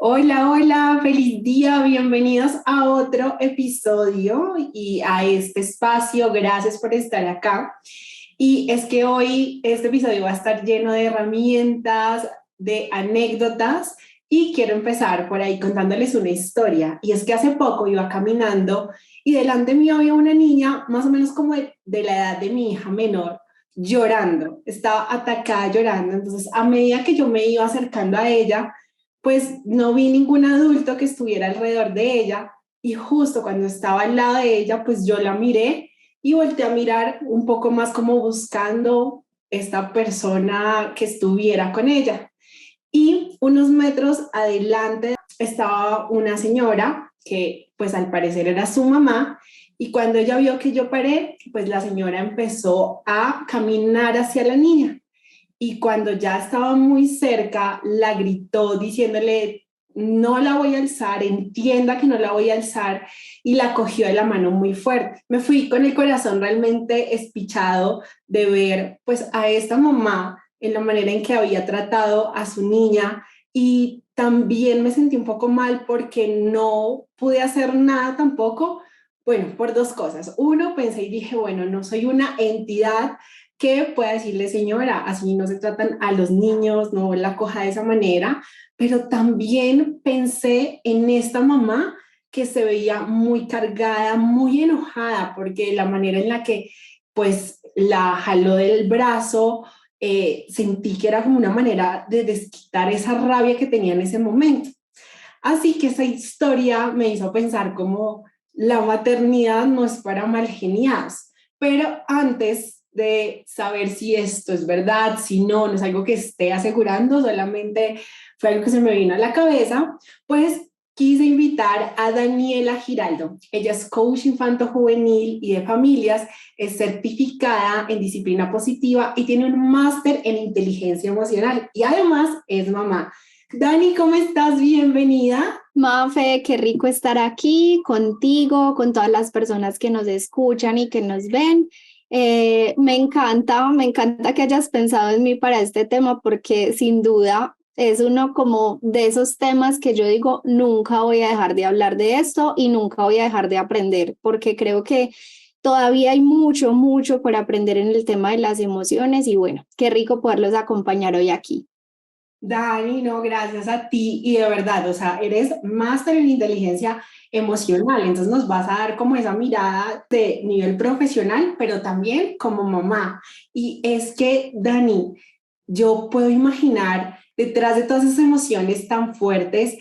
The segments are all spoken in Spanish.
Hola, hola, feliz día, bienvenidos a otro episodio y a este espacio, gracias por estar acá. Y es que hoy este episodio va a estar lleno de herramientas, de anécdotas y quiero empezar por ahí contándoles una historia. Y es que hace poco iba caminando y delante mío había una niña más o menos como de la edad de mi hija menor llorando, estaba atacada llorando. Entonces, a medida que yo me iba acercando a ella, pues no vi ningún adulto que estuviera alrededor de ella y justo cuando estaba al lado de ella, pues yo la miré y volteé a mirar un poco más como buscando esta persona que estuviera con ella. Y unos metros adelante estaba una señora que pues al parecer era su mamá y cuando ella vio que yo paré, pues la señora empezó a caminar hacia la niña y cuando ya estaba muy cerca, la gritó diciéndole, no la voy a alzar, entienda que no la voy a alzar, y la cogió de la mano muy fuerte. Me fui con el corazón realmente espichado de ver pues a esta mamá en la manera en que había tratado a su niña y también me sentí un poco mal porque no pude hacer nada tampoco. Bueno, por dos cosas. Uno, pensé y dije, bueno, no soy una entidad que pueda decirle, señora, así no se tratan a los niños, no la coja de esa manera, pero también pensé en esta mamá que se veía muy cargada, muy enojada, porque la manera en la que pues la jaló del brazo, sentí que era como una manera de desquitar esa rabia que tenía en ese momento. Así que esa historia me hizo pensar como la maternidad no es para malgeniados, pero antes de saber si esto es verdad, si no, no es algo que esté asegurando, solamente fue algo que se me vino a la cabeza, pues quise invitar a Daniela Giraldo. Ella es coach infanto-juvenil y de familias, es certificada en disciplina positiva y tiene un máster en inteligencia emocional y además es mamá. Dani, ¿cómo estás? Bienvenida. Mafe, qué rico estar aquí contigo, con todas las personas que nos escuchan y que nos ven. Me encanta que hayas pensado en mí para este tema porque sin duda es uno como de esos temas que yo digo, nunca voy a dejar de hablar de esto y nunca voy a dejar de aprender porque creo que todavía hay mucho, mucho por aprender en el tema de las emociones y bueno, qué rico poderlos acompañar hoy aquí. Dani, no, gracias a ti y de verdad, o sea, eres máster en inteligencia emocional, entonces nos vas a dar como esa mirada de nivel profesional, pero también como mamá. Y es que, Dani, yo puedo imaginar detrás de todas esas emociones tan fuertes,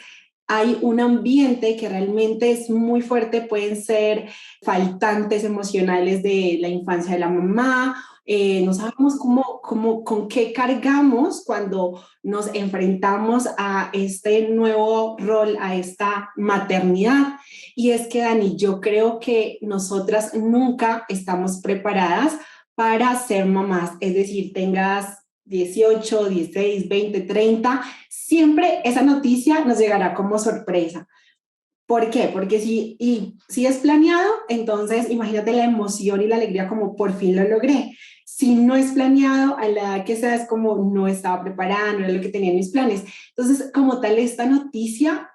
hay un ambiente que realmente es muy fuerte, pueden ser faltantes emocionales de la infancia de la mamá, no sabemos con qué cargamos cuando nos enfrentamos a este nuevo rol, a esta maternidad. Y es que, Dani, yo creo que nosotras nunca estamos preparadas para ser mamás, es decir, tengas 18, 16, 20, 30, siempre esa noticia nos llegará como sorpresa. ¿Por qué? Porque si es planeado, entonces imagínate la emoción y la alegría como por fin lo logré. Si no es planeado, a la edad que sea es como no estaba preparada, no era lo que tenía en mis planes. Entonces, como tal, esta noticia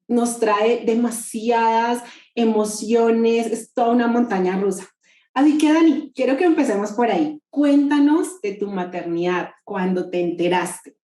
nos trae demasiadas emociones, es toda una montaña rusa. Así que, Dani, quiero que empecemos por ahí. Cuéntanos de tu maternidad, cuando te enteraste.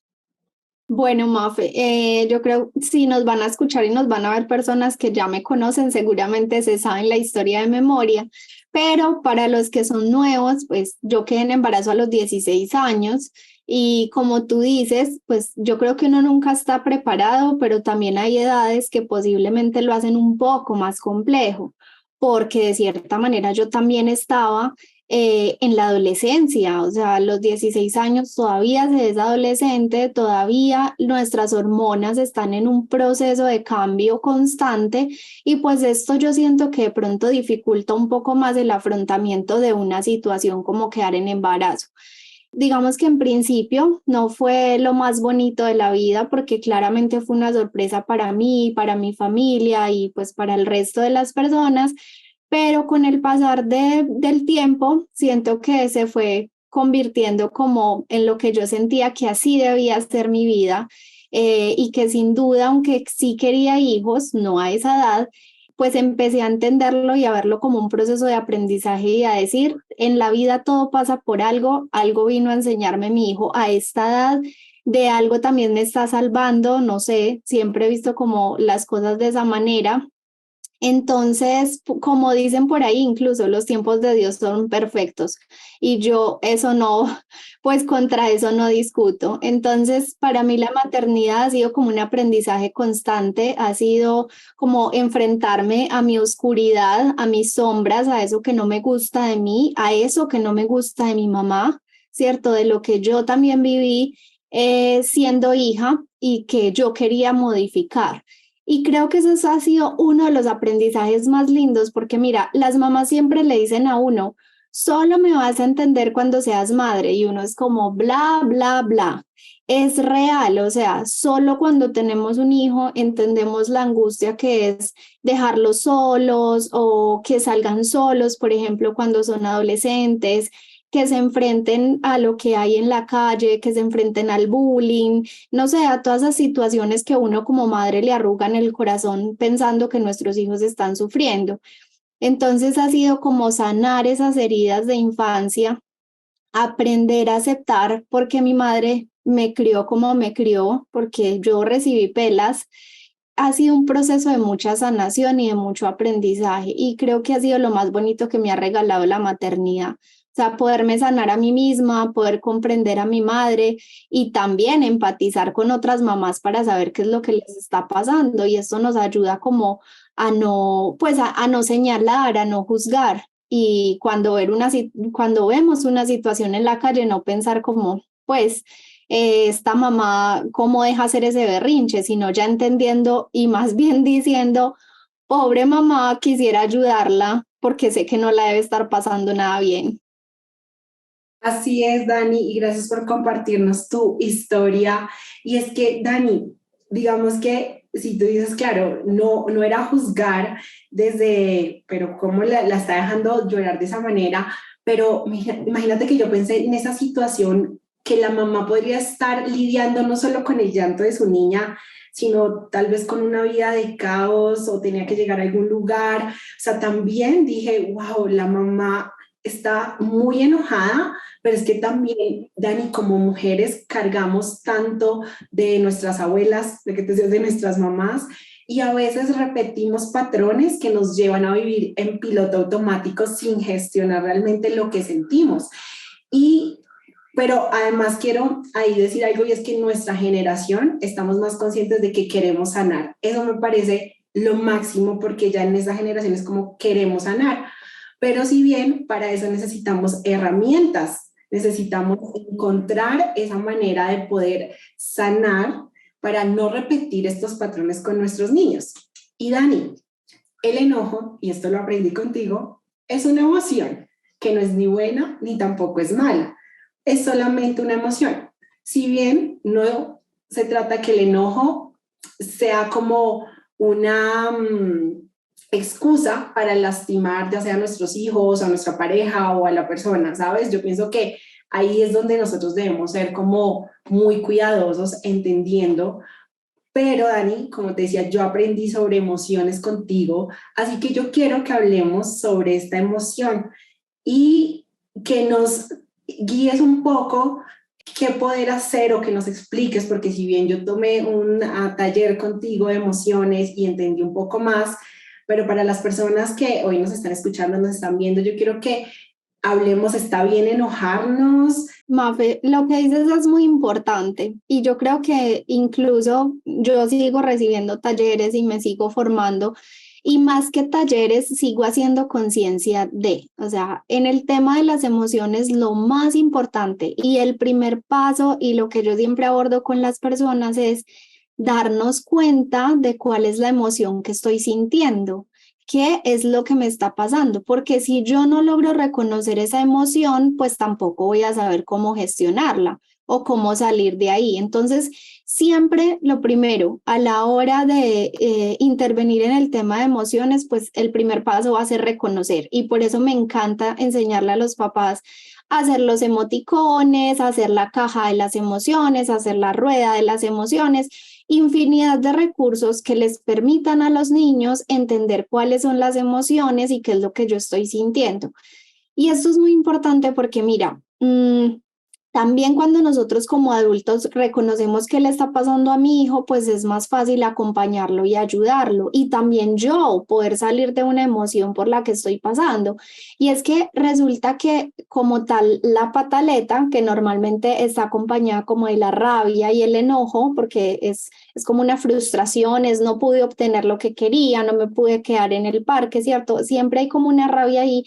Bueno, Mafe, yo creo si nos van a escuchar y nos van a ver personas que ya me conocen, seguramente se saben la historia de memoria, pero para los que son nuevos, pues yo quedé en embarazo a los 16 años y como tú dices, pues yo creo que uno nunca está preparado, pero también hay edades que posiblemente lo hacen un poco más complejo, porque de cierta manera yo también estaba en la adolescencia, o sea, a los 16 años todavía se es adolescente, todavía nuestras hormonas están en un proceso de cambio constante y pues esto yo siento que de pronto dificulta un poco más el afrontamiento de una situación como quedar en embarazo. Digamos que en principio no fue lo más bonito de la vida porque claramente fue una sorpresa para mí, para mi familia y pues para el resto de las personas, pero con el pasar del tiempo siento que se fue convirtiendo como en lo que yo sentía que así debía ser mi vida y que sin duda, aunque sí quería hijos, no a esa edad, pues empecé a entenderlo y a verlo como un proceso de aprendizaje y a decir, en la vida todo pasa por algo, algo vino a enseñarme mi hijo a esta edad, de algo también me está salvando, no sé, siempre he visto como las cosas de esa manera. Entonces, como dicen por ahí, incluso los tiempos de Dios son perfectos y yo eso no, pues contra eso no discuto. Entonces, para mí la maternidad ha sido como un aprendizaje constante, ha sido como enfrentarme a mi oscuridad, a mis sombras, a eso que no me gusta de mí, a eso que no me gusta de mi mamá, ¿cierto? De lo que yo también viví siendo hija y que yo quería modificar. Y creo que eso ha sido uno de los aprendizajes más lindos, porque mira, las mamás siempre le dicen a uno, solo me vas a entender cuando seas madre, y uno es como bla, bla, bla. Es real, o sea, solo cuando tenemos un hijo entendemos la angustia que es dejarlos solos o que salgan solos, por ejemplo, cuando son adolescentes, que se enfrenten a lo que hay en la calle, que se enfrenten al bullying, no sé, a todas esas situaciones que uno como madre le arrugan el corazón pensando que nuestros hijos están sufriendo. Entonces ha sido como sanar esas heridas de infancia, aprender a aceptar porque mi madre me crió como me crió, porque yo recibí pelas. Ha sido un proceso de mucha sanación y de mucho aprendizaje y creo que ha sido lo más bonito que me ha regalado la maternidad. O sea, poderme sanar a mí misma, poder comprender a mi madre y también empatizar con otras mamás para saber qué es lo que les está pasando. Y esto nos ayuda como a no, pues a no señalar, a no juzgar. Y cuando vemos una situación en la calle, no pensar como, pues, esta mamá cómo deja hacer ese berrinche, sino ya entendiendo y más bien diciendo, pobre mamá, quisiera ayudarla porque sé que no la debe estar pasando nada bien. Así es, Dani, y gracias por compartirnos tu historia. Y es que, Dani, digamos que si tú dices, claro, no era juzgar desde, pero cómo la está dejando llorar de esa manera, pero imagínate que yo pensé en esa situación que la mamá podría estar lidiando no solo con el llanto de su niña, sino tal vez con una vida de caos o tenía que llegar a algún lugar. O sea, también dije, wow, la mamá está muy enojada, pero es que también, Dani, como mujeres cargamos tanto de nuestras abuelas, de que te decías, de nuestras mamás, y a veces repetimos patrones que nos llevan a vivir en piloto automático sin gestionar realmente lo que sentimos. Y pero además quiero ahí decir algo y es que en nuestra generación estamos más conscientes de que queremos sanar. Eso me parece lo máximo porque ya en esa generación es como queremos sanar. Pero si bien para eso necesitamos herramientas, necesitamos encontrar esa manera de poder sanar para no repetir estos patrones con nuestros niños. Y Dani, el enojo, y esto lo aprendí contigo, es una emoción que no es ni buena ni tampoco es mala. Es solamente una emoción. Si bien no se trata que el enojo sea como una excusa para lastimar ya sea a nuestros hijos, a nuestra pareja o a la persona, ¿sabes? Yo pienso que ahí es donde nosotros debemos ser como muy cuidadosos, entendiendo. Pero Dani, como te decía, yo aprendí sobre emociones contigo, así que yo quiero que hablemos sobre esta emoción y que nos guíes un poco qué poder hacer o que nos expliques, porque si bien yo tomé un taller contigo de emociones y entendí un poco más, pero para las personas que hoy nos están escuchando, nos están viendo, yo quiero que hablemos, ¿está bien enojarnos? Mafe, lo que dices es muy importante y yo creo que incluso yo sigo recibiendo talleres y me sigo formando y más que talleres sigo haciendo conciencia de, o sea, en el tema de las emociones lo más importante y el primer paso y lo que yo siempre abordo con las personas es darnos cuenta de cuál es la emoción que estoy sintiendo. ¿Qué es lo que me está pasando? Porque si yo no logro reconocer esa emoción, pues tampoco voy a saber cómo gestionarla o cómo salir de ahí. Entonces, siempre lo primero, a la hora de intervenir en el tema de emociones, pues el primer paso va a ser reconocer. Y por eso me encanta enseñarle a los papás hacer los emoticones, hacer la caja de las emociones, hacer la rueda de las emociones, infinidad de recursos que les permitan a los niños entender cuáles son las emociones y qué es lo que yo estoy sintiendo. Y esto es muy importante porque mira, también cuando nosotros como adultos reconocemos qué le está pasando a mi hijo, pues es más fácil acompañarlo y ayudarlo. Y también yo poder salir de una emoción por la que estoy pasando. Y es que resulta que como tal la pataleta, que normalmente está acompañada como de la rabia y el enojo, porque es como una frustración, es no pude obtener lo que quería, no me pude quedar en el parque, ¿cierto? Siempre hay como una rabia ahí,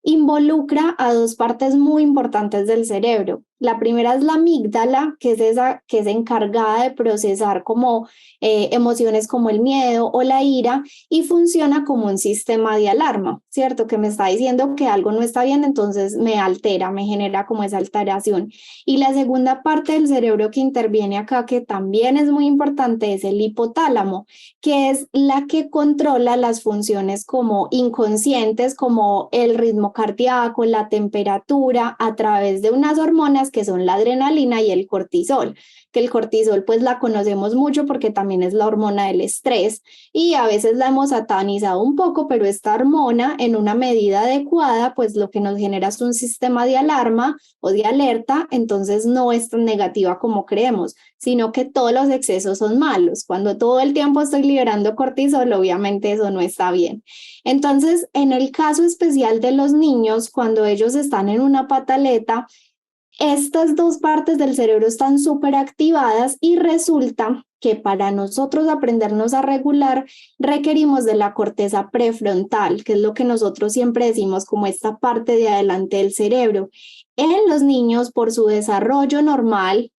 involucra a dos partes muy importantes del cerebro. La primera es la amígdala, que es esa que es encargada de procesar como emociones como el miedo o la ira y funciona como un sistema de alarma, ¿cierto? Que me está diciendo que algo no está bien, entonces me altera, me genera como esa alteración. Y la segunda parte del cerebro que interviene acá, que también es muy importante, es el hipotálamo, que es la que controla las funciones como inconscientes, como el ritmo cardíaco, la temperatura, a través de unas hormonas que son la adrenalina y el cortisol, que el cortisol pues la conocemos mucho porque también es la hormona del estrés y a veces la hemos satanizado un poco, pero esta hormona en una medida adecuada pues lo que nos genera es un sistema de alarma o de alerta, entonces no es tan negativa como creemos, sino que todos los excesos son malos. Cuando todo el tiempo estoy liberando cortisol, obviamente eso no está bien. Entonces, en el caso especial de los niños, cuando ellos están en una pataleta, estas dos partes del cerebro están súper activadas y resulta que para nosotros aprendernos a regular requerimos de la corteza prefrontal, que es lo que nosotros siempre decimos como esta parte de adelante del cerebro. En los niños, por su desarrollo normal,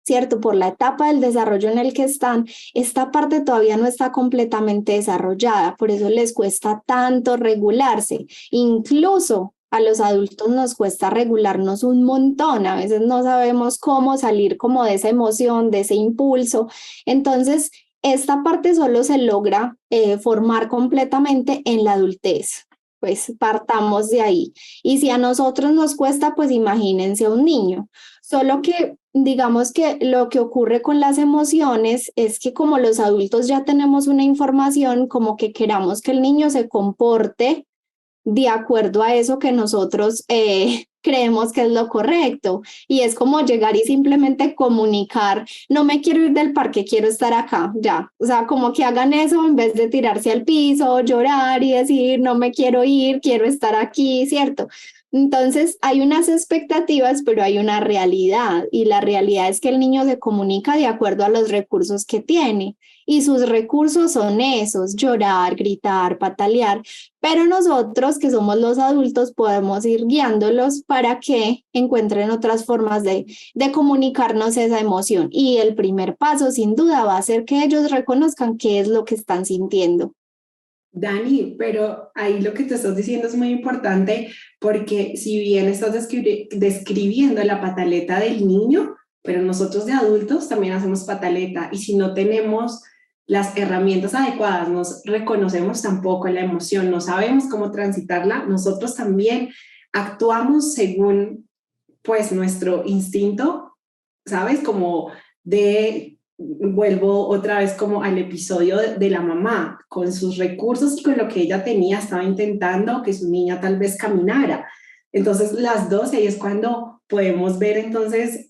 ¿cierto? Por la etapa del desarrollo en el que están, esta parte todavía no está completamente desarrollada, por eso les cuesta tanto regularse. Incluso a los adultos nos cuesta regularnos un montón, a veces no sabemos cómo salir como de esa emoción, de ese impulso. Entonces, esta parte solo se logra formar completamente en la adultez. Pues partamos de ahí. Y si a nosotros nos cuesta, pues imagínense a un niño. Solo que digamos que lo que ocurre con las emociones es que como los adultos ya tenemos una información, como que queramos que el niño se comporte de acuerdo a eso que nosotros creemos que es lo correcto. Y es como llegar y simplemente comunicar, no me quiero ir del parque, quiero estar acá, ya. O sea, como que hagan eso en vez de tirarse al piso, llorar y decir, no me quiero ir, quiero estar aquí, ¿cierto? Entonces hay unas expectativas, pero hay una realidad y la realidad es que el niño se comunica de acuerdo a los recursos que tiene y sus recursos son esos, llorar, gritar, patalear, pero nosotros que somos los adultos podemos ir guiándolos para que encuentren otras formas de comunicarnos esa emoción y el primer paso sin duda va a ser que ellos reconozcan qué es lo que están sintiendo. Dani, pero ahí lo que te estás diciendo es muy importante porque si bien estás describiendo la pataleta del niño, pero nosotros de adultos también hacemos pataleta y si no tenemos las herramientas adecuadas, no reconocemos tampoco la emoción, no sabemos cómo transitarla, nosotros también actuamos según pues nuestro instinto, ¿sabes? Como de vuelvo otra vez como al episodio de la mamá, con sus recursos y con lo que ella tenía, estaba intentando que su niña tal vez caminara. Entonces las dos, ahí es cuando podemos ver entonces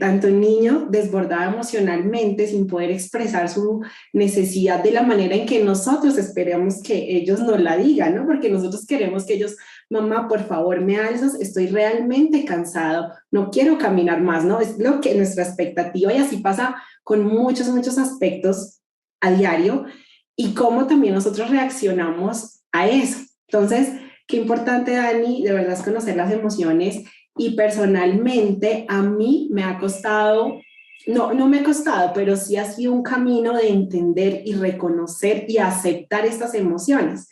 tanto el niño desbordado emocionalmente sin poder expresar su necesidad de la manera en que nosotros esperamos que ellos nos la digan, ¿no? Porque nosotros queremos que ellos, mamá, por favor, me alzas, estoy realmente cansado, no quiero caminar más, ¿no? Es lo que nuestra expectativa y así pasa con muchos, muchos aspectos a diario y cómo también nosotros reaccionamos a eso. Entonces, qué importante, Dani, de verdad es conocer las emociones y personalmente a mí me ha costado, no me ha costado, pero sí ha sido un camino de entender y reconocer y aceptar estas emociones.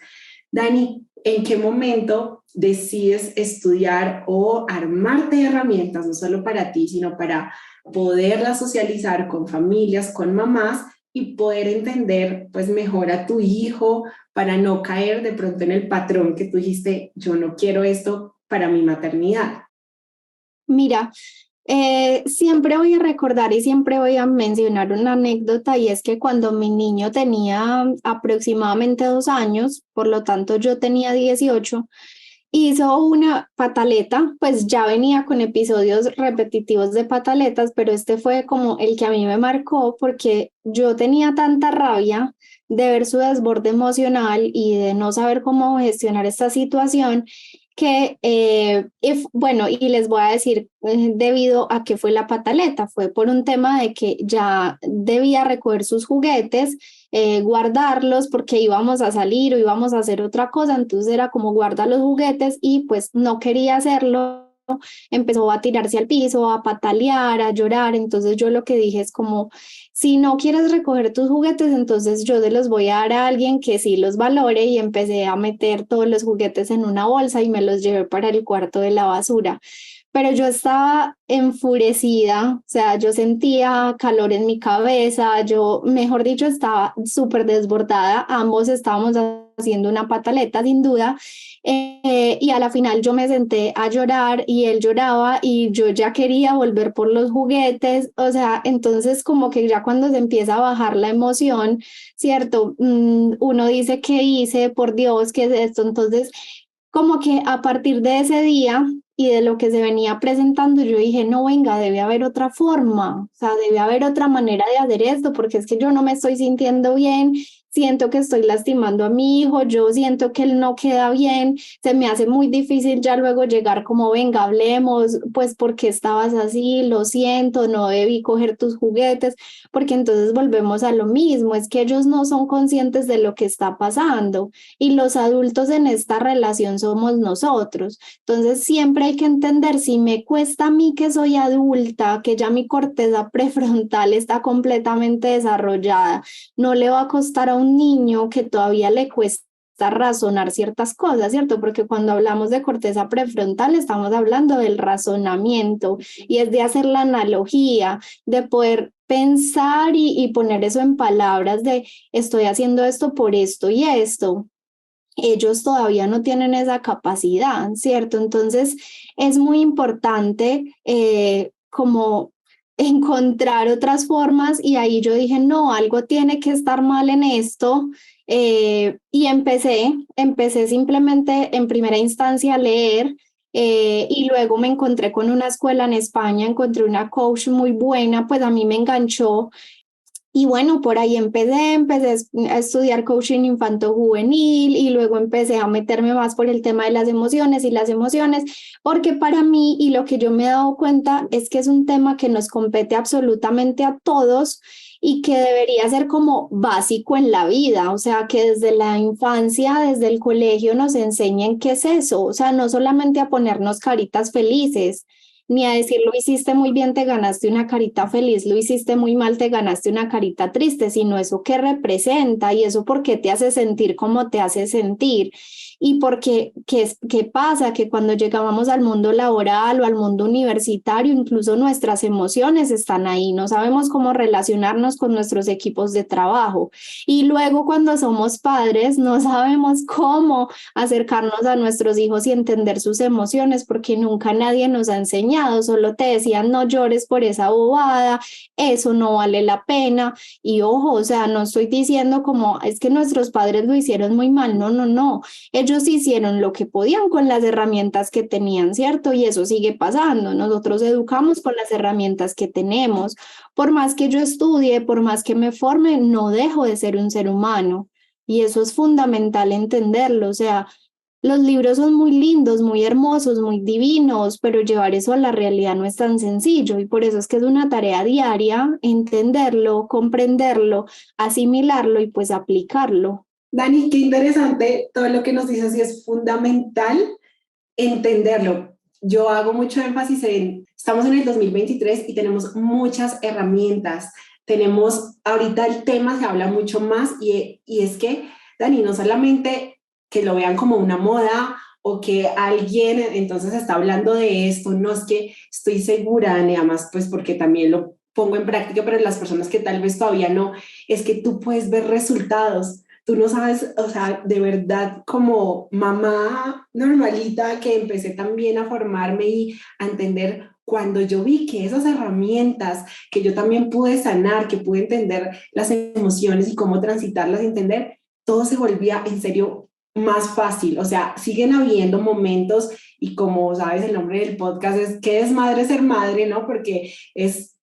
Dani, ¿en qué momento decides estudiar o armarte de herramientas, no solo para ti, sino para poderlas socializar con familias, con mamás y poder entender pues mejor a tu hijo para no caer de pronto en el patrón que tú dijiste, yo no quiero esto para mi maternidad? Mira, siempre voy a recordar y siempre voy a mencionar una anécdota y es que cuando mi niño tenía aproximadamente 2 años, por lo tanto yo tenía 18, hizo una pataleta, pues ya venía con episodios repetitivos de pataletas, pero este fue como el que a mí me marcó porque yo tenía tanta rabia de ver su desborde emocional y de no saber cómo gestionar esta situación que, bueno, y les voy a decir debido a que fue la pataleta, fue por un tema de que ya debía recoger sus juguetes, guardarlos porque íbamos a salir o íbamos a hacer otra cosa, entonces era como guarda los juguetes y pues no quería hacerlo, empezó a tirarse al piso, a patalear, a llorar, entonces yo lo que dije es como, si no quieres recoger tus juguetes, entonces yo te los voy a dar a alguien que sí los valore y empecé a meter todos los juguetes en una bolsa y me los llevé para el cuarto de la basura. Pero yo estaba enfurecida, o sea, yo sentía calor en mi cabeza, yo, mejor dicho, estaba súper desbordada, ambos estábamos haciendo una pataleta sin duda, y a la final yo me senté a llorar y él lloraba y yo ya quería volver por los juguetes, o sea, entonces como que ya cuando se empieza a bajar la emoción, ¿cierto? Uno dice, ¿qué hice? Por Dios, ¿qué es esto? Entonces como que a partir de ese día y de lo que se venía presentando, yo dije, no, venga, debe haber otra forma, o sea, debe haber otra manera de hacer esto, porque es que yo no me estoy sintiendo bien, siento que estoy lastimando a mi hijo, yo siento que él no queda bien, se me hace muy difícil ya luego llegar como, venga, hablemos, pues porque estabas así, lo siento, no debí coger tus juguetes, porque entonces volvemos a lo mismo, es que ellos no son conscientes de lo que está pasando y los adultos en esta relación somos nosotros. Entonces siempre hay que entender si me cuesta a mí que soy adulta, que ya mi corteza prefrontal está completamente desarrollada, no le va a costar a un niño que todavía le cuesta razonar ciertas cosas, ¿cierto? Porque cuando hablamos de corteza prefrontal estamos hablando del razonamiento y es de hacer la analogía, de poder pensar y poner eso en palabras de estoy haciendo esto por esto y esto, ellos todavía no tienen esa capacidad, ¿cierto? Entonces es muy importante como encontrar otras formas y ahí yo dije, no, algo tiene que estar mal en esto. Y empecé simplemente en primera instancia a leer y luego me encontré con una escuela en España, encontré una coach muy buena, pues a mí me enganchó y bueno, por ahí empecé a estudiar coaching infanto-juvenil y luego empecé a meterme más por el tema de las emociones y las emociones, porque para mí y lo que yo me he dado cuenta es que es un tema que nos compete absolutamente a todos y que debería ser como básico en la vida, o sea, que desde la infancia, desde el colegio nos enseñen qué es eso, o sea, no solamente a ponernos caritas felices ni a decir lo hiciste muy bien, te ganaste una carita feliz, lo hiciste muy mal, te ganaste una carita triste, sino eso que representa y eso por qué te hace sentir como te hace sentir. Y porque, ¿qué pasa? Que cuando llegamos al mundo laboral o al mundo universitario, incluso nuestras emociones están ahí, no sabemos cómo relacionarnos con nuestros equipos de trabajo. Y luego cuando somos padres, no sabemos cómo acercarnos a nuestros hijos y entender sus emociones, porque nunca nadie nos ha enseñado, solo te decían no llores por esa bobada, eso no vale la pena. Y ojo, o sea, no estoy diciendo como es que nuestros padres lo hicieron muy mal, no, no, no, ellos hicieron lo que podían con las herramientas que tenían, ¿cierto? Y eso sigue pasando, nosotros educamos con las herramientas que tenemos. Por más que yo estudie, por más que me forme, no dejo de ser un ser humano. Y eso es fundamental entenderlo, o sea, los libros son muy lindos, muy hermosos, muy divinos, pero llevar eso a la realidad no es tan sencillo y por eso es que es una tarea diaria entenderlo, comprenderlo, asimilarlo y pues aplicarlo. Dani, qué interesante todo lo que nos dices y es fundamental entenderlo. Yo hago mucho énfasis en, estamos en el 2023 y tenemos muchas herramientas. Tenemos, ahorita el tema se habla mucho más y es que, Dani, no solamente que lo vean como una moda o que alguien entonces está hablando de esto, no es que estoy segura, Dani, además pues porque también lo pongo en práctica, pero las personas que tal vez todavía no, es que tú puedes ver resultados. Tú no sabes, o sea, de verdad, como mamá normalita que empecé también a formarme y a entender cuando yo vi que esas herramientas que yo también pude sanar, que pude entender las emociones y cómo transitarlas y entender, todo se volvía en serio más fácil. O sea, siguen habiendo momentos y como sabes, el nombre del podcast es ¿qué es madre ser madre? ¿No? Porque es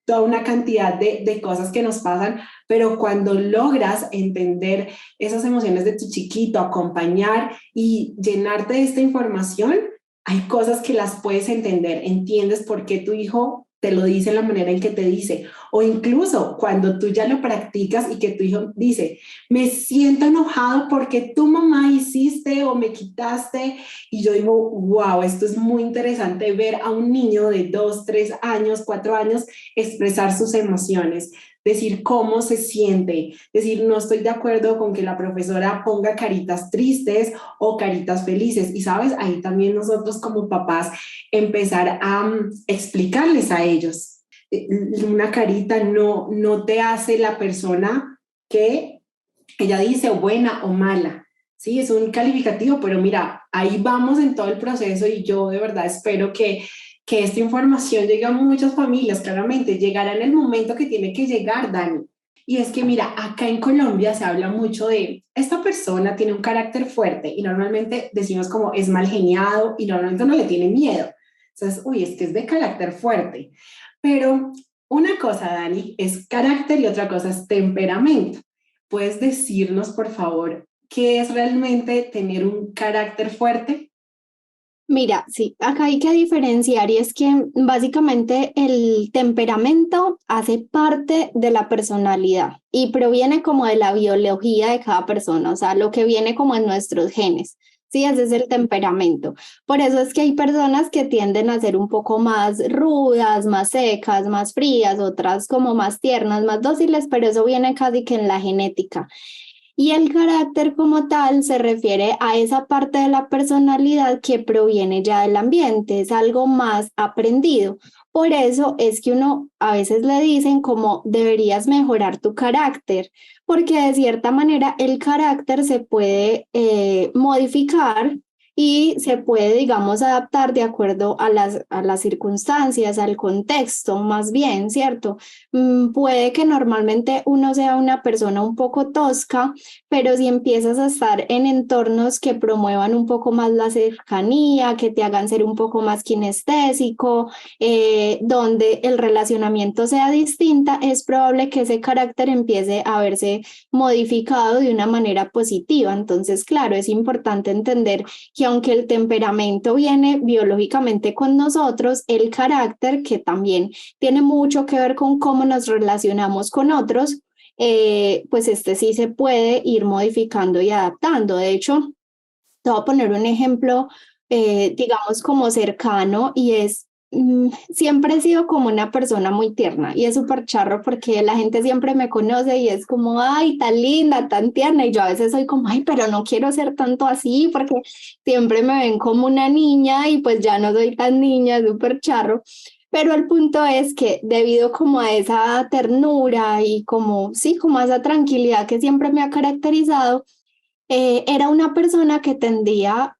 toda una cantidad de cosas que nos pasan, pero cuando logras entender esas emociones de tu chiquito, acompañar y llenarte de esta información, hay cosas que las puedes entender, entiendes por qué tu hijo te lo dice en la manera en que te dice, o incluso cuando tú ya lo practicas y que tu hijo dice, me siento enojado porque tu mamá hiciste o me quitaste, y yo digo, wow, esto es muy interesante ver a un niño de 2, 3 años, 4 años expresar sus emociones, decir cómo se siente, decir no estoy de acuerdo con que la profesora ponga caritas tristes o caritas felices. Y sabes, ahí también nosotros como papás empezar a explicarles a ellos. Una carita no te hace la persona que ella dice buena o mala. Sí, es un calificativo, pero mira, ahí vamos en todo el proceso y yo de verdad espero que esta información llegue a muchas familias, claramente, llegará en el momento que tiene que llegar, Dani. Y es que mira, acá en Colombia se habla mucho de esta persona tiene un carácter fuerte y normalmente decimos como es mal geniado y normalmente no le tiene miedo. Entonces, uy, es que es de carácter fuerte. Pero una cosa, Dani, es carácter y otra cosa es temperamento. ¿Puedes decirnos, por favor, qué es realmente tener un carácter fuerte? Mira, sí, acá hay que diferenciar y es que básicamente el temperamento hace parte de la personalidad y proviene como de la biología de cada persona, o sea, lo que viene como en nuestros genes. Sí, ese es el temperamento. Por eso es que hay personas que tienden a ser un poco más rudas, más secas, más frías, otras como más tiernas, más dóciles, pero eso viene casi que en la genética. Y el carácter como tal se refiere a esa parte de la personalidad que proviene ya del ambiente, es algo más aprendido. Por eso es que uno a veces le dicen como deberías mejorar tu carácter, porque de cierta manera el carácter se puede modificar y se puede, digamos, adaptar de acuerdo a las circunstancias, al contexto, más bien, ¿cierto? Puede que normalmente uno sea una persona un poco tosca, pero si empiezas a estar en entornos que promuevan un poco más la cercanía, que te hagan ser un poco más kinestésico, donde el relacionamiento sea distinta, es probable que ese carácter empiece a verse modificado de una manera positiva. Entonces, claro, es importante entender que aunque el temperamento viene biológicamente con nosotros, el carácter, que también tiene mucho que ver con cómo nos relacionamos con otros, pues este sí se puede ir modificando y adaptando. De hecho, te voy a poner un ejemplo, digamos, como cercano y es, siempre he sido como una persona muy tierna y es súper charro porque la gente siempre me conoce y es como, ay, tan linda, tan tierna y yo a veces soy como, ay, pero no quiero ser tanto así porque siempre me ven como una niña y pues ya no soy tan niña, es súper charro. Pero el punto es que debido como a esa ternura y como, sí, como a esa tranquilidad que siempre me ha caracterizado, era una persona que tenía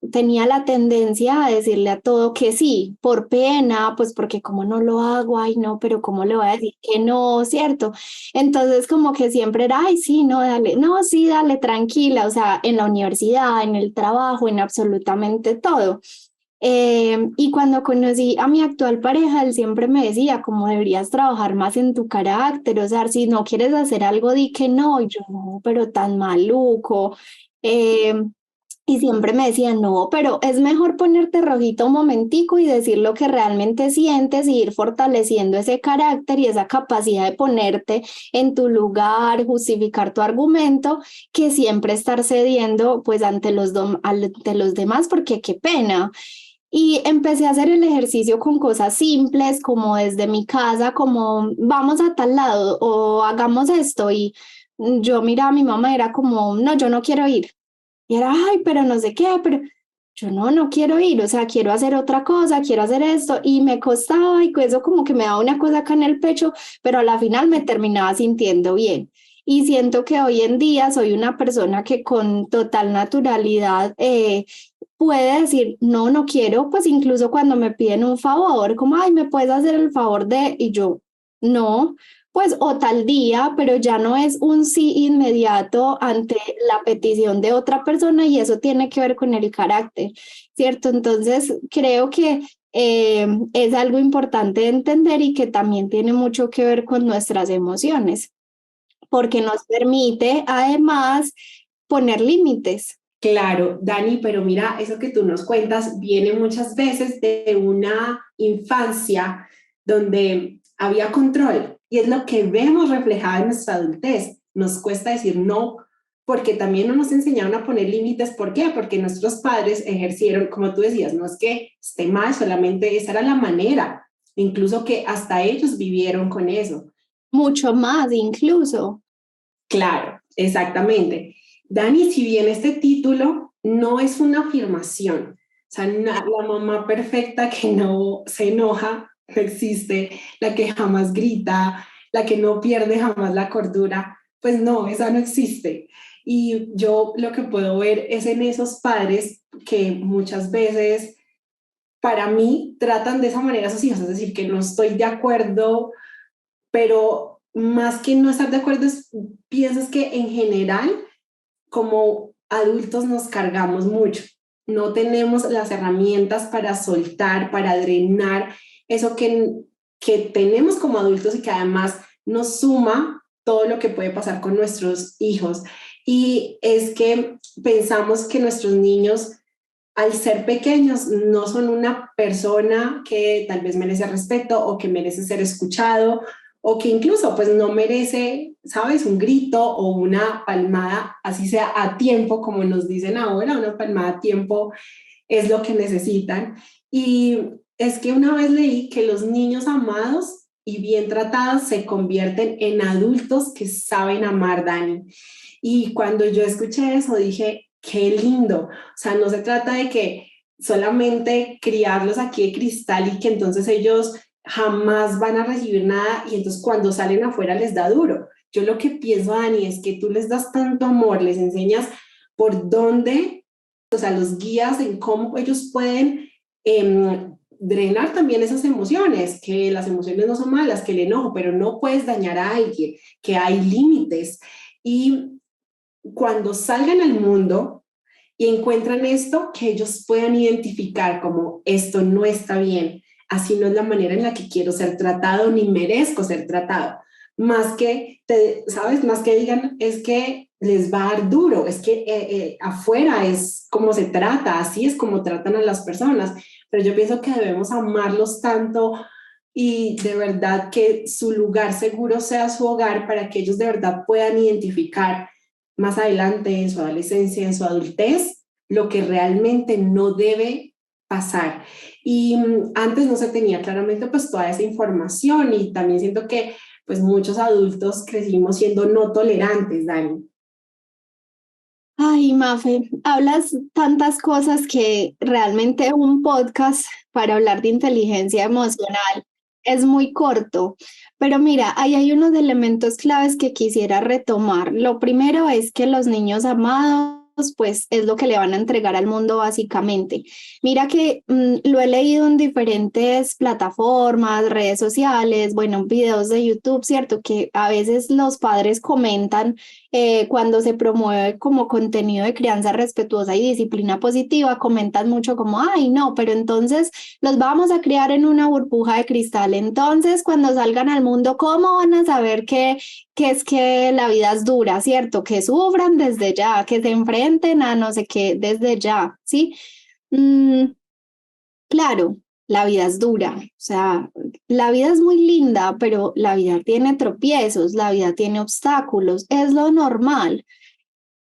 la tendencia a decirle a todo que sí, por pena, pues porque como no lo hago, ay no, pero cómo le voy a decir que no, ¿cierto? Entonces como que siempre era, ay sí, no, dale, no, sí, dale, tranquila, o sea, en la universidad, en el trabajo, en absolutamente todo. Y cuando conocí a mi actual pareja, él siempre me decía, como deberías trabajar más en tu carácter, o sea, si no quieres hacer algo, di que no, y yo no, pero tan maluco. Eh, y siempre me decía, no, pero es mejor ponerte rojito un momentico y decir lo que realmente sientes y ir fortaleciendo ese carácter y esa capacidad de ponerte en tu lugar, justificar tu argumento, que siempre estar cediendo pues ante los demás, porque qué pena. Y empecé a hacer el ejercicio con cosas simples, como desde mi casa, como vamos a tal lado o hagamos esto. Y yo miraba a mi mamá, era como, no, yo no quiero ir. Y era, ay, pero no sé qué, pero yo no quiero ir, o sea, quiero hacer otra cosa, quiero hacer esto. Y me costaba y eso como que me daba una cosa acá en el pecho, pero a la final me terminaba sintiendo bien. Y siento que hoy en día soy una persona que con total naturalidad puede decir, no, no quiero, pues incluso cuando me piden un favor, como, ay, ¿me puedes hacer el favor de? Y yo, no, pues o tal día, pero ya no es un sí inmediato ante la petición de otra persona y eso tiene que ver con el carácter, ¿cierto? Entonces, creo que es algo importante de entender y que también tiene mucho que ver con nuestras emociones, porque nos permite además poner límites. Claro, Dani, pero mira, eso que tú nos cuentas viene muchas veces de una infancia donde había control y es lo que vemos reflejado en nuestra adultez. Nos cuesta decir no porque también no nos enseñaron a poner límites. ¿Por qué? Porque nuestros padres ejercieron, como tú decías, no es que esté mal, solamente esa era la manera, incluso que hasta ellos vivieron con eso. Mucho más incluso. Claro, exactamente. Dani, si bien este título no es una afirmación, o sea, la mamá perfecta que no se enoja, no existe, la que jamás grita, la que no pierde jamás la cordura, pues no, esa no existe. Y yo lo que puedo ver es en esos padres que muchas veces, para mí, tratan de esa manera a sus hijos, es decir, que no estoy de acuerdo, pero más que no estar de acuerdo, piensas que en general como adultos nos cargamos mucho, no tenemos las herramientas para soltar, para drenar eso que tenemos como adultos y que además nos suma todo lo que puede pasar con nuestros hijos. Y es que pensamos que nuestros niños, al ser pequeños, no son una persona que tal vez merece respeto o que merece ser escuchado o que incluso pues no merece, ¿sabes? Un grito o una palmada, así sea a tiempo, como nos dicen ahora, una palmada a tiempo es lo que necesitan. Y es que una vez leí que los niños amados y bien tratados se convierten en adultos que saben amar, Dani. Y cuando yo escuché eso dije, qué lindo. O sea, no se trata de que solamente criarlos aquí de cristal y que entonces ellos jamás van a recibir nada y entonces cuando salen afuera les da duro. Yo lo que pienso, Dani, es que tú les das tanto amor, les enseñas por dónde, o sea, los guías en cómo ellos pueden drenar también esas emociones, que las emociones no son malas, que el enojo, pero no puedes dañar a alguien, que hay límites. Y cuando salgan al mundo y encuentran esto, que ellos puedan identificar como esto no está bien, así no es la manera en la que quiero ser tratado ni merezco ser tratado. Más que, ¿sabes? Más que digan, es que les va a dar duro, es que afuera es como se trata, así es como tratan a las personas, pero yo pienso que debemos amarlos tanto y de verdad que su lugar seguro sea su hogar para que ellos de verdad puedan identificar más adelante en su adolescencia, en su adultez, lo que realmente no debe pasar. Y antes no se tenía claramente pues toda esa información y también siento que pues muchos adultos crecimos siendo no tolerantes, Dani. Ay, Mafe, hablas tantas cosas que realmente un podcast para hablar de inteligencia emocional es muy corto. Pero mira, ahí hay unos elementos claves que quisiera retomar. Lo primero es que los niños amados, pues es lo que le van a entregar al mundo básicamente. Mira que lo he leído en diferentes plataformas, redes sociales, bueno, videos de YouTube, ¿cierto? Que a veces los padres comentan cuando se promueve como contenido de crianza respetuosa y disciplina positiva, comentan mucho como, ay, no, pero entonces los vamos a criar en una burbuja de cristal. Entonces, cuando salgan al mundo, ¿cómo van a saber que es que la vida es dura, ¿cierto? Que sufran desde ya, que se enfrenten a no sé qué desde ya, ¿sí? Mm, claro, la vida es dura, o sea, la vida es muy linda, pero la vida tiene tropiezos, la vida tiene obstáculos, es lo normal.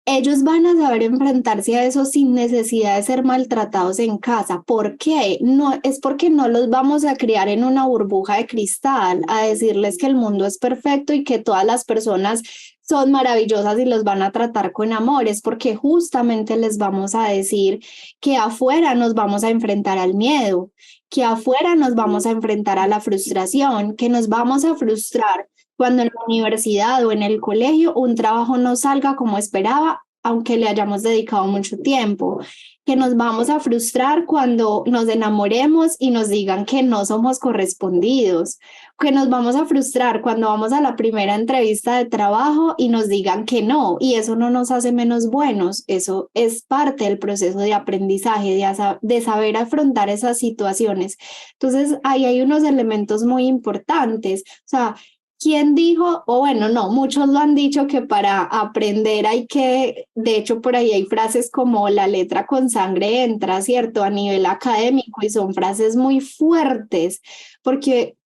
Ellos van a saber enfrentarse a eso sin necesidad de ser maltratados en casa. ¿Por qué? No, es porque no los vamos a criar en una burbuja de cristal, a decirles que el mundo es perfecto y que todas las personas son maravillosas y los van a tratar con amor. Es porque justamente les vamos a decir que afuera nos vamos a enfrentar al miedo, que afuera nos vamos a enfrentar a la frustración, que nos vamos a frustrar cuando en la universidad o en el colegio un trabajo no salga como esperaba aunque le hayamos dedicado mucho tiempo, que nos vamos a frustrar cuando nos enamoremos y nos digan que no somos correspondidos, que nos vamos a frustrar cuando vamos a la primera entrevista de trabajo y nos digan que no, y eso no nos hace menos buenos, eso es parte del proceso de aprendizaje, de saber afrontar esas situaciones. Entonces, ahí hay unos elementos muy importantes, o sea, ¿quién dijo? O bueno, no, muchos lo han dicho que para aprender hay que, de hecho por ahí hay frases como la letra con sangre entra, ¿cierto? A nivel académico y son frases muy fuertes, porque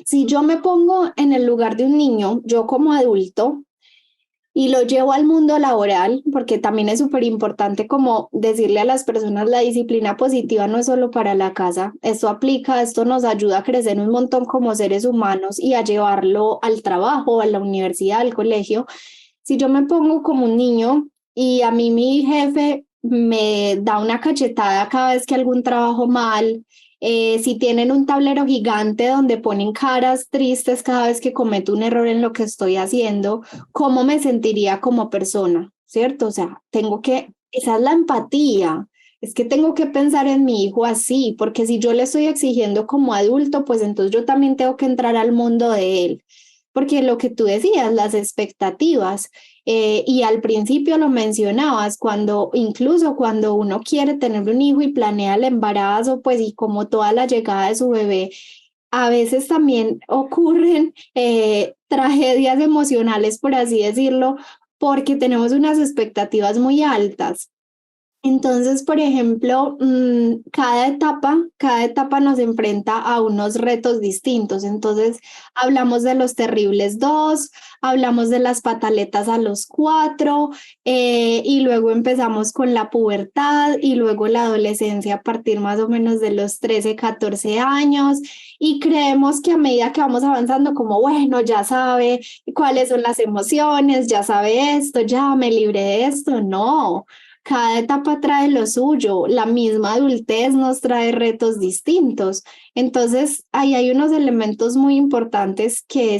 si yo me pongo en el lugar de un niño, yo como adulto, y lo llevo al mundo laboral, porque también es súper importante como decirle a las personas la disciplina positiva no es solo para la casa, esto aplica, esto nos ayuda a crecer un montón como seres humanos y a llevarlo al trabajo, a la universidad, al colegio. Si yo me pongo como un niño y a mí mi jefe me da una cachetada cada vez que algún trabajo mal, si tienen un tablero gigante donde ponen caras tristes cada vez que cometo un error en lo que estoy haciendo, ¿cómo me sentiría como persona? ¿Cierto? O sea, esa es la empatía. Es que tengo que pensar en mi hijo así, porque si yo le estoy exigiendo como adulto, pues entonces yo también tengo que entrar al mundo de él. Porque lo que tú decías, las expectativas, y al principio lo mencionabas, incluso cuando uno quiere tener un hijo y planea el embarazo, pues y como toda la llegada de su bebé, a veces también ocurren tragedias emocionales, por así decirlo, porque tenemos unas expectativas muy altas. Entonces, por ejemplo, cada etapa nos enfrenta a unos retos distintos. Entonces, hablamos de los terribles 2, hablamos de las pataletas a los 4, y luego empezamos con la pubertad y luego la adolescencia a partir más o menos de los 13, 14 años. Y creemos que a medida que vamos avanzando, como bueno, ya sabe cuáles son las emociones, ya sabe esto, ya me libré de esto. No, cada etapa trae lo suyo, la misma adultez nos trae retos distintos. Entonces, ahí hay unos elementos muy importantes que,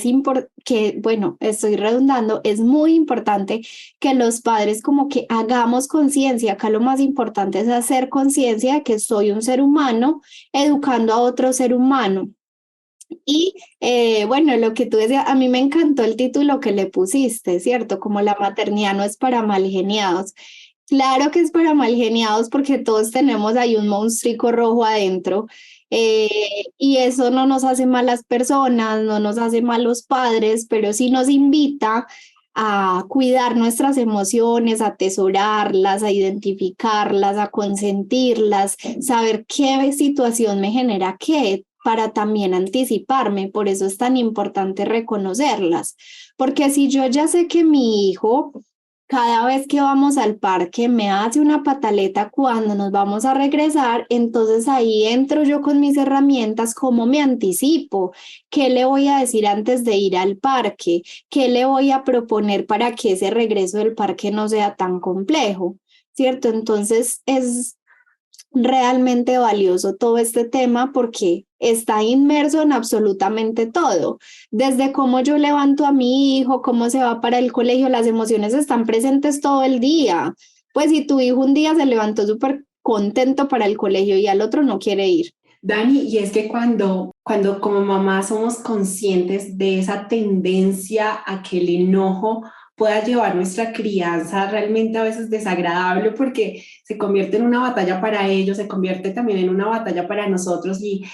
bueno, estoy redundando, es muy importante que los padres como que hagamos conciencia. Acá lo más importante es hacer conciencia de que soy un ser humano educando a otro ser humano. Y bueno, lo que tú decías, a mí me encantó el título que le pusiste, ¿cierto? Como la maternidad no es para malgeniados. Claro que es para malgeniados porque todos tenemos ahí un monstruico rojo adentro, eh, y eso no nos hace malas personas, no nos hace malos padres, pero sí nos invita a cuidar nuestras emociones, a atesorarlas, a identificarlas, a consentirlas, saber qué situación me genera qué para también anticiparme. Por eso es tan importante reconocerlas, porque si yo ya sé que mi hijo cada vez que vamos al parque me hace una pataleta cuando nos vamos a regresar, entonces ahí entro yo con mis herramientas, cómo me anticipo, qué le voy a decir antes de ir al parque, qué le voy a proponer para que ese regreso del parque no sea tan complejo, ¿cierto? Entonces es realmente valioso todo este tema porque está inmerso en absolutamente todo, desde cómo yo levanto a mi hijo, cómo se va para el colegio, las emociones están presentes todo el día. Pues si tu hijo un día se levantó súper contento para el colegio y al otro no quiere ir. Dani, y es que cuando como mamá somos conscientes de esa tendencia a que el enojo pueda llevar nuestra crianza realmente a veces desagradable porque se convierte en una batalla para ellos, se convierte también en una batalla para nosotros y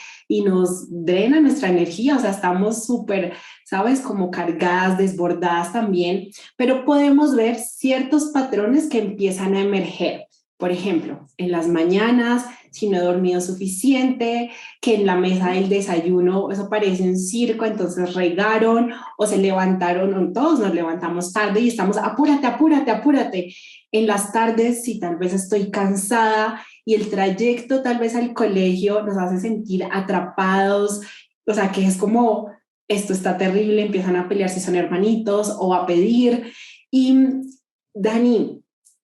nos drena nuestra energía, o sea, estamos súper, ¿sabes? Como cargadas, desbordadas también, pero podemos ver ciertos patrones que empiezan a emerger. Por ejemplo, en las mañanas, si no he dormido suficiente, que en la mesa del desayuno eso parece un circo, entonces regaron o se levantaron, o todos nos levantamos tarde y estamos, apúrate, apúrate, apúrate. En las tardes, si tal vez estoy cansada y el trayecto tal vez al colegio nos hace sentir atrapados, o sea, que es como, esto está terrible, empiezan a pelear si son hermanitos o a pedir. Y Dani,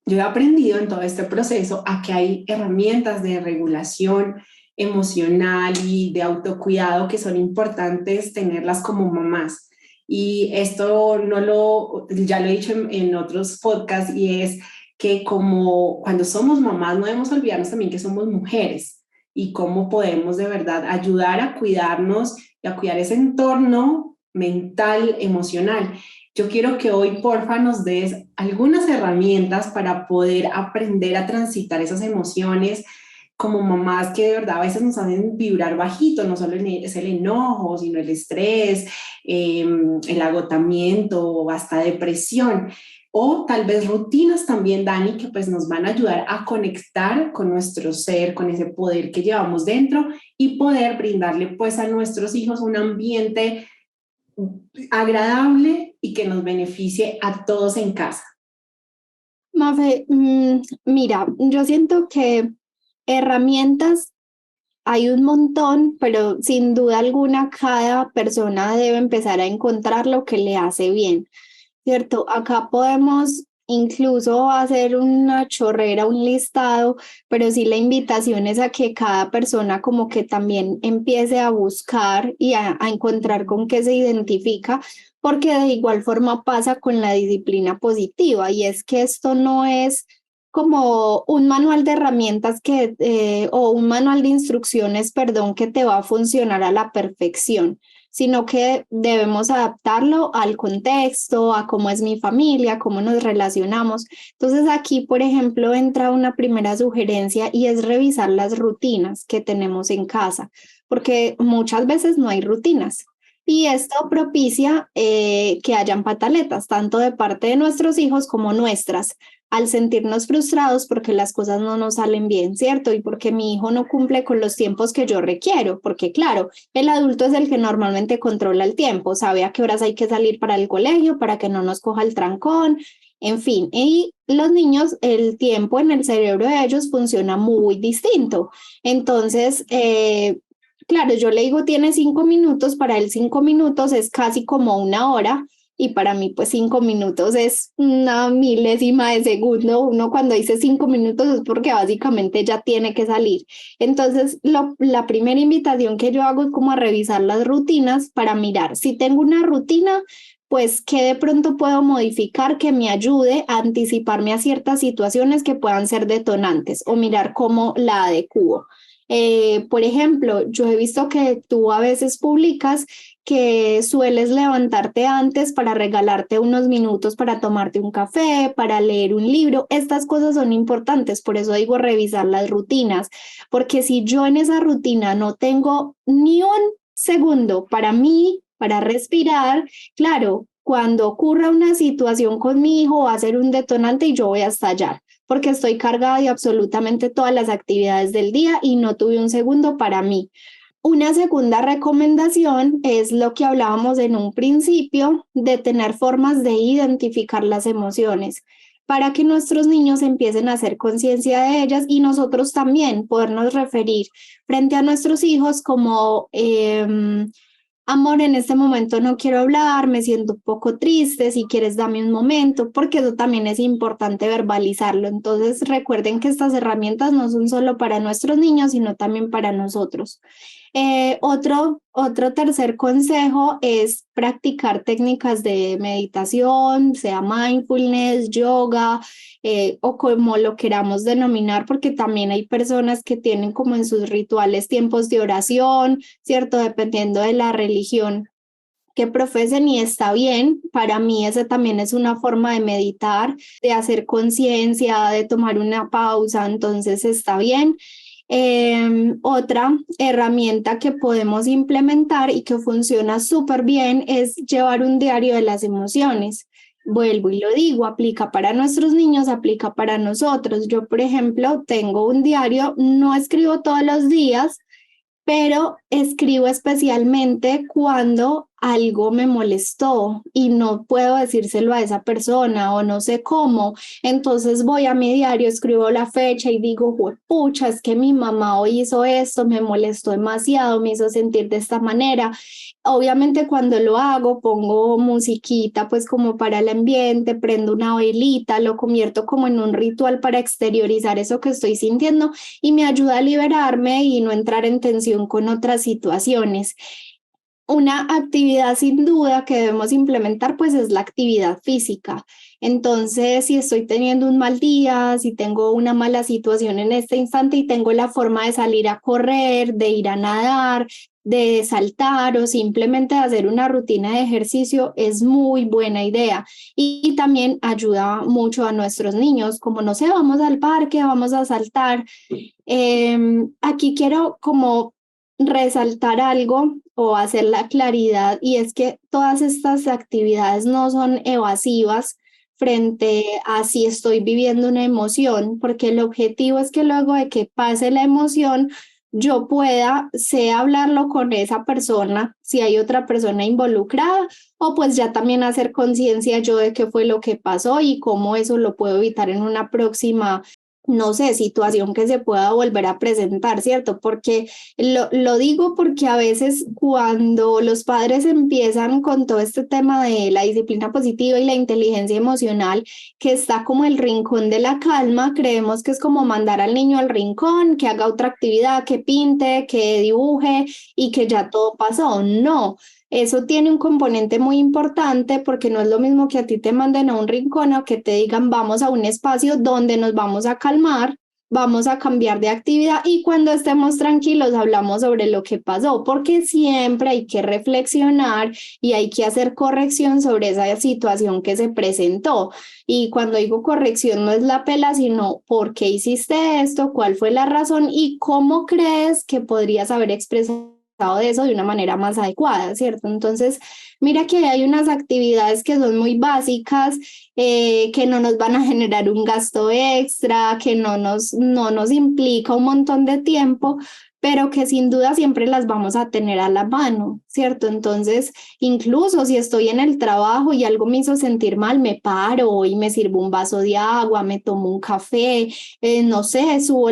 yo he aprendido en todo este proceso a que hay herramientas de regulación emocional y de autocuidado que son importantes tenerlas como mamás. Y esto no lo, ya lo he dicho en otros podcasts y es que como cuando somos mamás no debemos olvidarnos también que somos mujeres y cómo podemos de verdad ayudar a cuidarnos y a cuidar ese entorno mental, emocional. Yo quiero que hoy, porfa, nos des algunas herramientas para poder aprender a transitar esas emociones como mamás que de verdad a veces nos hacen vibrar bajito, no solo es el enojo, sino el estrés, el agotamiento o hasta depresión. O tal vez rutinas también, Dani, que pues nos van a ayudar a conectar con nuestro ser, con ese poder que llevamos dentro y poder brindarle pues a nuestros hijos un ambiente agradable y que nos beneficie a todos en casa. Mafe, mira, yo siento que herramientas hay un montón, pero sin duda alguna cada persona debe empezar a encontrar lo que le hace bien, ¿cierto? Acá podemos incluso hacer una chorrera, un listado, pero sí la invitación es a que cada persona como que también empiece a buscar y a encontrar con qué se identifica, porque de igual forma pasa con la disciplina positiva, y es que esto no es como un manual de herramientas o un manual de instrucciones, perdón, que te va a funcionar a la perfección, sino que debemos adaptarlo al contexto, a cómo es mi familia, cómo nos relacionamos. Entonces aquí, por ejemplo, entra una primera sugerencia y es revisar las rutinas que tenemos en casa, porque muchas veces no hay rutinas. Y esto propicia que hayan pataletas, tanto de parte de nuestros hijos como nuestras, al sentirnos frustrados porque las cosas no nos salen bien, ¿cierto? Y porque mi hijo no cumple con los tiempos que yo requiero, porque claro, el adulto es el que normalmente controla el tiempo, sabe a qué horas hay que salir para el colegio, para que no nos coja el trancón, en fin. Y los niños, el tiempo en el cerebro de ellos funciona muy distinto. Entonces, claro, yo le digo, tiene 5 minutos, para él 5 minutos es casi como una hora, y para mí pues 5 minutos es una milésima de segundo. Uno cuando dice 5 minutos es porque básicamente ya tiene que salir. Entonces la primera invitación que yo hago es como a revisar las rutinas para mirar si tengo una rutina, pues qué de pronto puedo modificar que me ayude a anticiparme a ciertas situaciones que puedan ser detonantes, o mirar cómo la adecuo. Por ejemplo, yo he visto que tú a veces publicas que sueles levantarte antes para regalarte unos minutos para tomarte un café, para leer un libro. Estas cosas son importantes, por eso digo revisar las rutinas, porque si yo en esa rutina no tengo ni un segundo para mí, para respirar, claro, cuando ocurra una situación con mi hijo va a ser un detonante y yo voy a estallar, porque estoy cargada de absolutamente todas las actividades del día y no tuve un segundo para mí. Una segunda recomendación es lo que hablábamos en un principio, de tener formas de identificar las emociones para que nuestros niños empiecen a hacer conciencia de ellas, y nosotros también podernos referir frente a nuestros hijos como amor, en este momento no quiero hablar, me siento un poco triste, si quieres dame un momento, porque eso también es importante verbalizarlo. Entonces recuerden que estas herramientas no son solo para nuestros niños, sino también para nosotros. Otro tercer consejo es practicar técnicas de meditación, sea mindfulness, yoga, o como lo queramos denominar, porque también hay personas que tienen como en sus rituales tiempos de oración, ¿cierto? Dependiendo de la religión que profesen, y está bien. Para mí esa también es una forma de meditar, de hacer conciencia, de tomar una pausa, entonces está bien. Otra herramienta que podemos implementar y que funciona súper bien es llevar un diario de las emociones. Vuelvo y lo digo, aplica para nuestros niños, aplica para nosotros. Yo, por ejemplo, tengo un diario, no escribo todos los días, pero escribo especialmente cuando algo me molestó y no puedo decírselo a esa persona o no sé cómo. Entonces voy a mi diario, escribo la fecha y digo, pucha, es que mi mamá hoy hizo esto, me molestó demasiado, me hizo sentir de esta manera. Obviamente cuando lo hago pongo musiquita pues como para el ambiente, prendo una velita, lo convierto como en un ritual para exteriorizar eso que estoy sintiendo, y me ayuda a liberarme y no entrar en tensión con otras situaciones. Una actividad sin duda que debemos implementar pues es la actividad física. Entonces, si estoy teniendo un mal día, si tengo una mala situación en este instante y tengo la forma de salir a correr, de ir a nadar, de saltar o simplemente de hacer una rutina de ejercicio, es muy buena idea. Y también ayuda mucho a nuestros niños, como no sé, vamos al parque, vamos a saltar. Aquí quiero como resaltar algo o hacer la claridad, y es que todas estas actividades no son evasivas frente a si estoy viviendo una emoción, porque el objetivo es que luego de que pase la emoción, yo pueda, sé hablarlo con esa persona, si hay otra persona involucrada, o pues ya también hacer conciencia yo de qué fue lo que pasó y cómo eso lo puedo evitar en una próxima, no sé, situación que se pueda volver a presentar, ¿cierto? Porque lo digo porque a veces cuando los padres empiezan con todo este tema de la disciplina positiva y la inteligencia emocional, que está como el rincón de la calma, creemos que es como mandar al niño al rincón, que haga otra actividad, que pinte, que dibuje y que ya todo pasó. No, eso tiene un componente muy importante porque no es lo mismo que a ti te manden a un rincón o que te digan vamos a un espacio donde nos vamos a calmar, vamos a cambiar de actividad y cuando estemos tranquilos hablamos sobre lo que pasó, porque siempre hay que reflexionar y hay que hacer corrección sobre esa situación que se presentó. Y cuando digo corrección no es la pela, sino por qué hiciste esto, cuál fue la razón y cómo crees que podrías haber expresado de eso de una manera más adecuada, ¿cierto? Entonces, mira que hay unas actividades que son muy básicas, que no nos van a generar un gasto extra, que no nos implica un montón de tiempo, pero que sin duda siempre las vamos a tener a la mano, ¿cierto? Entonces, incluso si estoy en el trabajo y algo me hizo sentir mal, me paro y me sirvo un vaso de agua, me tomo un café, no sé, subo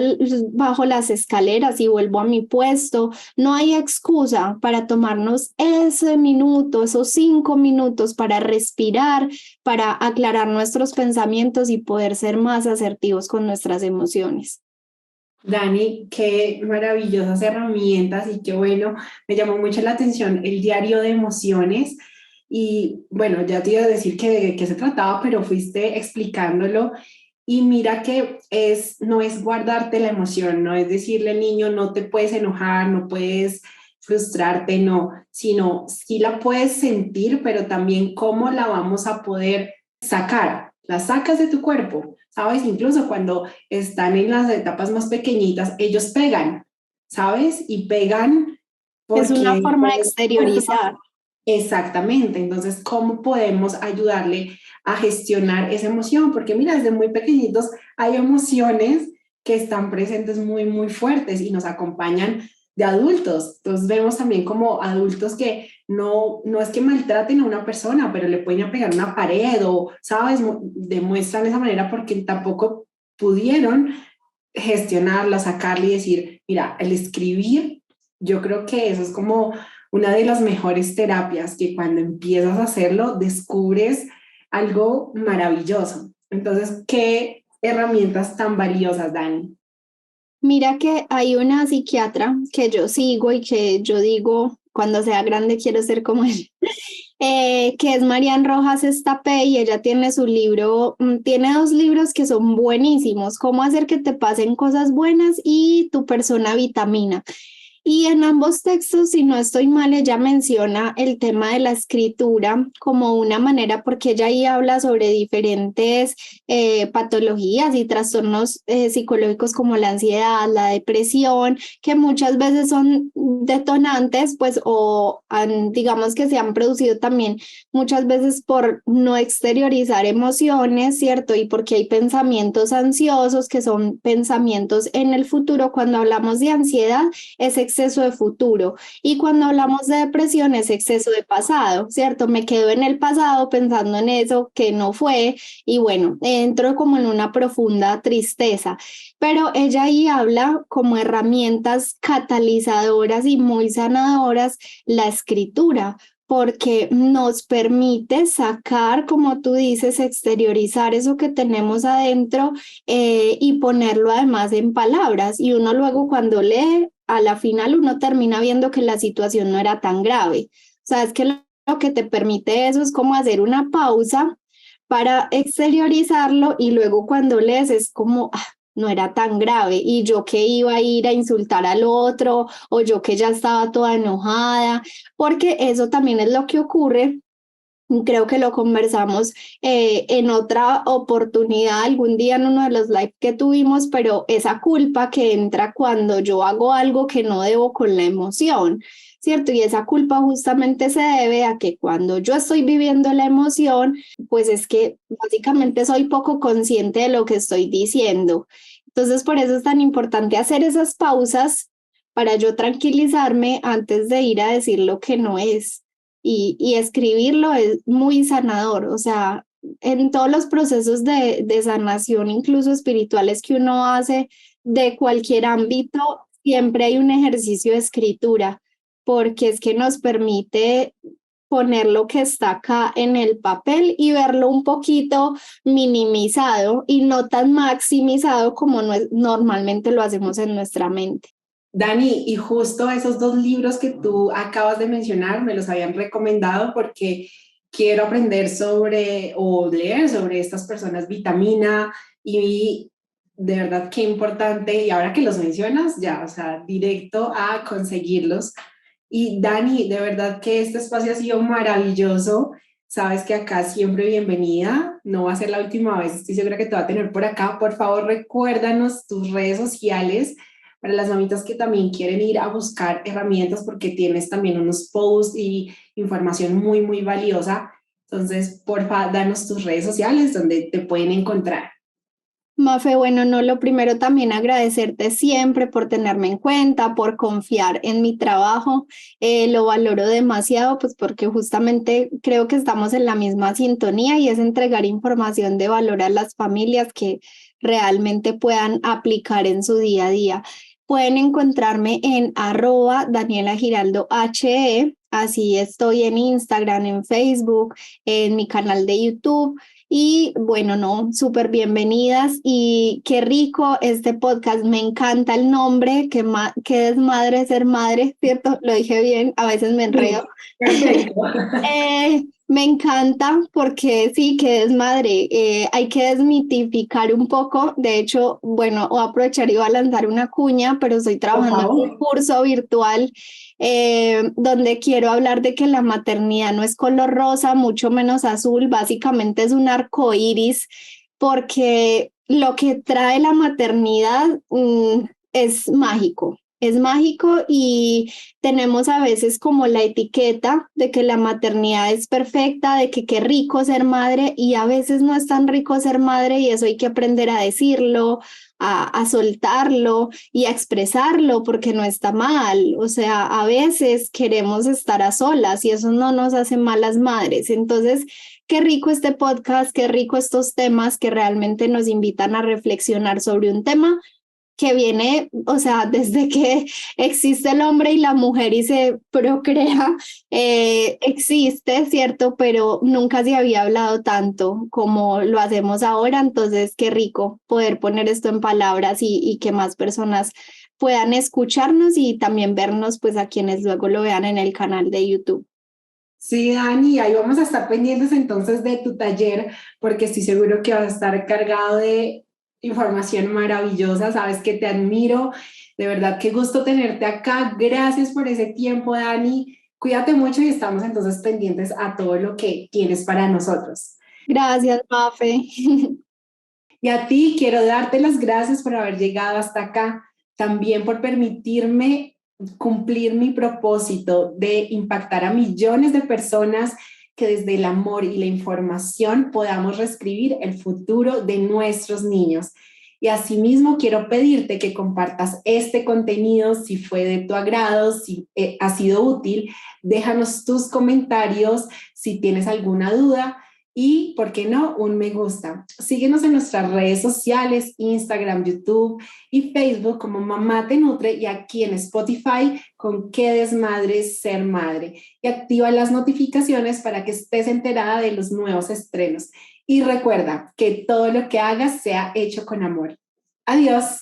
bajo las escaleras y vuelvo a mi puesto. No hay excusa para tomarnos ese minuto, esos 5 minutos para respirar, para aclarar nuestros pensamientos y poder ser más asertivos con nuestras emociones. Dani, qué maravillosas herramientas y qué bueno, me llamó mucho la atención el diario de emociones y bueno, ya te iba a decir que de qué se trataba, pero fuiste explicándolo y mira que no es guardarte la emoción, no es decirle al niño no te puedes enojar, no puedes frustrarte, no, sino sí la puedes sentir, pero también cómo la vamos a poder sacar, la sacas de tu cuerpo, ¿sabes? Incluso cuando están en las etapas más pequeñitas, ellos pegan, ¿sabes? Y pegan Es una porque forma de exteriorizar. exactamente, entonces, ¿cómo podemos ayudarle a gestionar esa emoción? Porque mira, desde muy pequeñitos hay emociones que están presentes muy, muy fuertes y nos acompañan de adultos. Entonces vemos también como adultos que no es que maltraten a una persona, pero le pueden pegar una pared o, ¿sabes? Demuestran de esa manera porque tampoco pudieron gestionarla, sacarla y decir, mira, el escribir, yo creo que eso es como una de las mejores terapias, que cuando empiezas a hacerlo descubres algo maravilloso. Entonces, ¿qué herramientas tan valiosas, Dani? Mira que hay una psiquiatra que yo sigo y que yo digo, cuando sea grande quiero ser como él, que es Marian Rojas Estapé y ella tiene su libro, tiene dos libros que son buenísimos, cómo hacer que te pasen cosas buenas y tu persona vitamina. Y en ambos textos, si no estoy mal, ella menciona el tema de la escritura como una manera, porque ella ahí habla sobre diferentes patologías y trastornos psicológicos como la ansiedad, la depresión, que muchas veces son detonantes, pues, o digamos que se han producido también muchas veces por no exteriorizar emociones, ¿cierto? Y porque hay pensamientos ansiosos que son pensamientos en el futuro. Cuando hablamos de ansiedad, es exceso de futuro. Y cuando hablamos de depresión es exceso de pasado, ¿cierto? Me quedo en el pasado pensando en eso que no fue y bueno, entro como en una profunda tristeza. Pero ella ahí habla como herramientas catalizadoras y muy sanadoras la escritura, porque nos permite sacar, como tú dices, exteriorizar eso que tenemos adentro y ponerlo además en palabras. Y uno luego cuando lee a la final uno termina viendo que la situación no era tan grave. O sea, es que lo que te permite eso es como hacer una pausa para exteriorizarlo y luego cuando lees es como, no era tan grave y yo que iba a ir a insultar al otro o yo que ya estaba toda enojada, porque eso también es lo que ocurre. Creo que lo conversamos en otra oportunidad, algún día en uno de los live que tuvimos, pero esa culpa que entra cuando yo hago algo que no debo con la emoción, ¿cierto? Y esa culpa justamente se debe a que cuando yo estoy viviendo la emoción, pues es que básicamente soy poco consciente de lo que estoy diciendo. Entonces, por eso es tan importante hacer esas pausas para yo tranquilizarme antes de ir a decir lo que no es y escribirlo es muy sanador, o sea, en todos los procesos de sanación, incluso espirituales que uno hace de cualquier ámbito, siempre hay un ejercicio de escritura, porque es que nos permite poner lo que está acá en el papel y verlo un poquito minimizado y no tan maximizado como normalmente lo hacemos en nuestra mente. Dani, y justo esos dos libros que tú acabas de mencionar me los habían recomendado porque quiero aprender sobre o leer sobre estas personas vitamina y de verdad qué importante, y ahora que los mencionas ya, o sea, directo a conseguirlos. Y Dani, de verdad que este espacio ha sido maravilloso. Sabes que acá siempre bienvenida, no va a ser la última vez, estoy segura que te va a tener por acá. Por favor, recuérdanos tus redes sociales para las mamitas que también quieren ir a buscar herramientas porque tienes también unos posts y información muy, muy valiosa. Entonces, porfa, danos tus redes sociales donde te pueden encontrar. Mafe, bueno, no, lo primero también agradecerte siempre por tenerme en cuenta, por confiar en mi trabajo. Lo valoro demasiado, pues porque justamente creo que estamos en la misma sintonía y es entregar información de valor a las familias que realmente puedan aplicar en su día a día. Pueden encontrarme en @DanielaGiraldoHE, así estoy en Instagram, en Facebook, en mi canal de YouTube. Y bueno, no, súper bienvenidas y qué rico este podcast, me encanta el nombre, qué desmadre ser madre, ¿cierto? Lo dije bien, a veces me enredo. Sí, perfecto. Me encanta porque sí, que desmadre, hay que desmitificar un poco, de hecho, bueno, voy a aprovechar y voy a lanzar una cuña, pero estoy Por trabajando en un favor. curso virtual donde quiero hablar de que la maternidad no es color rosa, mucho menos azul, básicamente es un arco iris, porque lo que trae la maternidad es mágico. Es mágico y tenemos a veces como la etiqueta de que la maternidad es perfecta, de que qué rico ser madre y a veces no es tan rico ser madre y eso hay que aprender a decirlo, a soltarlo y a expresarlo porque no está mal. O sea, a veces queremos estar a solas y eso no nos hace malas madres. Entonces, qué rico este podcast, qué rico estos temas que realmente nos invitan a reflexionar sobre un tema que viene, o sea, desde que existe el hombre y la mujer y se procrea, existe, ¿cierto? Pero nunca se había hablado tanto como lo hacemos ahora, entonces qué rico poder poner esto en palabras y que más personas puedan escucharnos y también vernos, pues a quienes luego lo vean en el canal de YouTube. Sí, Dani, ahí vamos a estar pendientes entonces de tu taller, porque estoy seguro que vas a estar cargado de información maravillosa. Sabes que te admiro. De verdad, qué gusto tenerte acá. Gracias por ese tiempo, Dani. Cuídate mucho y estamos entonces pendientes a todo lo que tienes para nosotros. Gracias, Mafe. Y a ti quiero darte las gracias por haber llegado hasta acá, también por permitirme cumplir mi propósito de impactar a millones de personas que desde el amor y la información podamos reescribir el futuro de nuestros niños. Y asimismo quiero pedirte que compartas este contenido si fue de tu agrado, si ha sido útil. Déjanos tus comentarios si tienes alguna duda y, ¿por qué no?, un me gusta. Síguenos en nuestras redes sociales, Instagram, YouTube y Facebook como Mamá Te Nutre y aquí en Spotify con Qué Desmadre Ser Madre. Y activa las notificaciones para que estés enterada de los nuevos estrenos. Y recuerda que todo lo que hagas sea hecho con amor. Adiós.